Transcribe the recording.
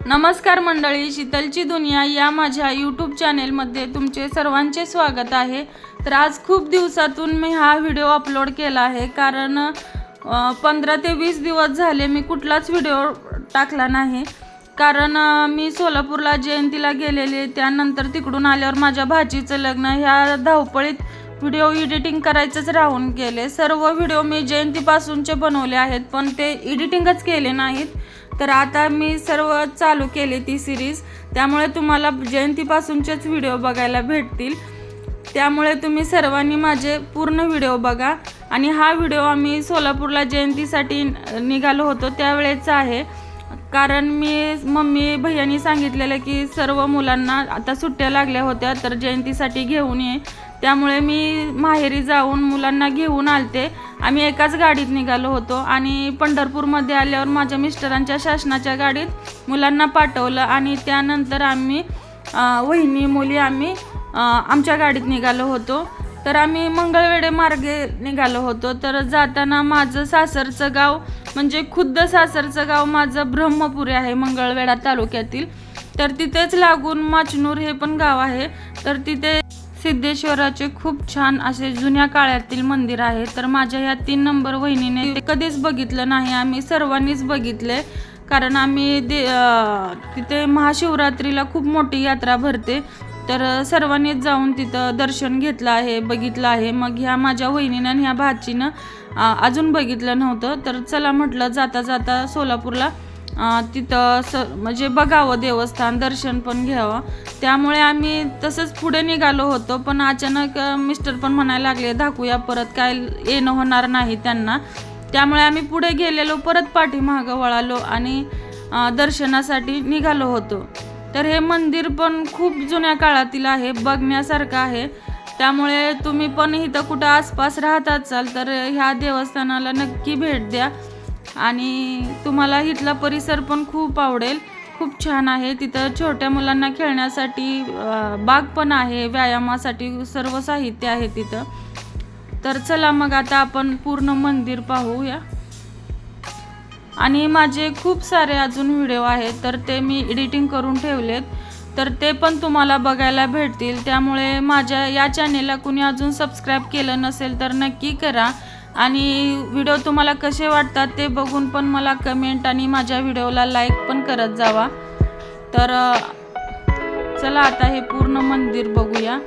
नमस्कार मंडळी, शीतलची दुनिया या माझ्या यूट्यूब चॅनेलमध्ये तुमचे सर्वांचे स्वागत आहे। तर आज खूप दिवसातून मी हा व्हिडिओ अपलोड केला आहे, कारण 15 ते 20 दिवस झाले मी कुठलाच व्हिडिओ टाकला नाही। कारण मी सोलापूरला जयंतीला गेलेले, त्यानंतर तिकडून आल्यावर माझ्या भाचीचं लग्न, ह्या धावपळीत व्हिडिओ एडिटिंग करायचंच राहून गेले। सर्व व्हिडिओ मी जयंतीपासूनचे बनवले आहेत, पण ते एडिटिंगच केले नाहीत। तर आता मी सर्व चालू केले ती सिरीज, त्यामुळे तुम्हाला जयंतीपासूनचेच व्हिडिओ बघायला भेटतील। त्यामुळे तुम्ही सर्वांनी माझे पूर्ण व्हिडिओ बघा। आणि हा व्हिडिओ आम्ही सोलापूरला जयंतीसाठी निघालो होतो त्यावेळेचा आहे, कारण मी मम्मी भैयानी सांगितलेलं की सर्व मुलांना आता सुट्ट्या लागल्या होत्या, तर जयंतीसाठी घेऊन ये। त्यामुळे मी माहेरी जाऊन मुलांना घेऊन आलते। आम्ही एकाच गाडीत निघालो होतो आणि पंढरपूरमध्ये आल्यावर माझ्या मिस्टरांच्या शासनाच्या गाडीत मुलांना पाठवलं आणि त्यानंतर आम्ही वहिनी मुली आम्ही आमच्या गाडीत निघालो होतो। तर आम्ही मंगळवेढे मार्गे निघालो होतो। तर जाताना माझं सासरचं गाव म्हणजे खुद्द सासरचं गाव माझं ब्रह्मपुरी आहे, मंगळवेढा तालुक्यातील। तर तिथेच लागून माचनूर हे पण गाव आहे। तर तिथे सिद्धेश्वराचे खूप छान असे जुन्या काळातील मंदिर आहे। तर माझ्या ह्या 3 नंबर वहिनीने ते कधीच बघितलं नाही, आम्ही सर्वांनीच बघितले। कारण आम्ही तिथे महाशिवरात्रीला खूप मोठी यात्रा भरते, तर सर्वांनीच जाऊन तिथं दर्शन घेतलं आहे, बघितलं आहे। मग ह्या माझ्या वहिनीनं आणि ह्या भाचीनं अजून बघितलं नव्हतं, तर चला म्हटलं जाता जाता सोलापूरला तिथं म्हणजे बघावं देवस्थान, दर्शन पण घ्यावं। त्यामुळे आम्ही तसंच पुढे निघालो होतो, पण अचानक मिस्टर पण म्हणायला लागले दाखवूया, परत काय येणं होणार नाही त्यांना। त्यामुळे आम्ही पुढे गेलेलो, परत पाठीमागं वळालो आणि दर्शनासाठी निघालो होतो। तर हे मंदिर पण खूप जुन्या काळातील आहे, बघण्यासारखं आहे। त्यामुळे तुम्ही पण इथं कुठं आसपास राहत असाल तर ह्या देवस्थानाला नक्की भेट द्या आणि तुम्हाला इथला परिसर पण खूप आवडेल, खूप छान आहे। तिथं छोट्या मुलांना खेळण्यासाठी बाग पण आहे, व्यायामासाठी सर्व साहित्य आहे तिथं। तर चला मग आता आपण पूर्ण मंदिर पाहूया। आणि माझे खूप सारे अजून व्हिडिओ आहेत, तर ते मी एडिटिंग करून ठेवलेत, तर ते पण तुम्हाला बघायला भेटतील। त्यामुळे माझ्या या चॅनेलला कुणी अजून सबस्क्राईब केलं नसेल तर नक्की करा। आणि व्हिडिओ तुम्हाला कसे वाटतात ते बघून पण मला कमेंट आणि माझ्या व्हिडिओला लाईक पण करत जावा। तर चला आता हे पूर्ण मंदिर बघूया।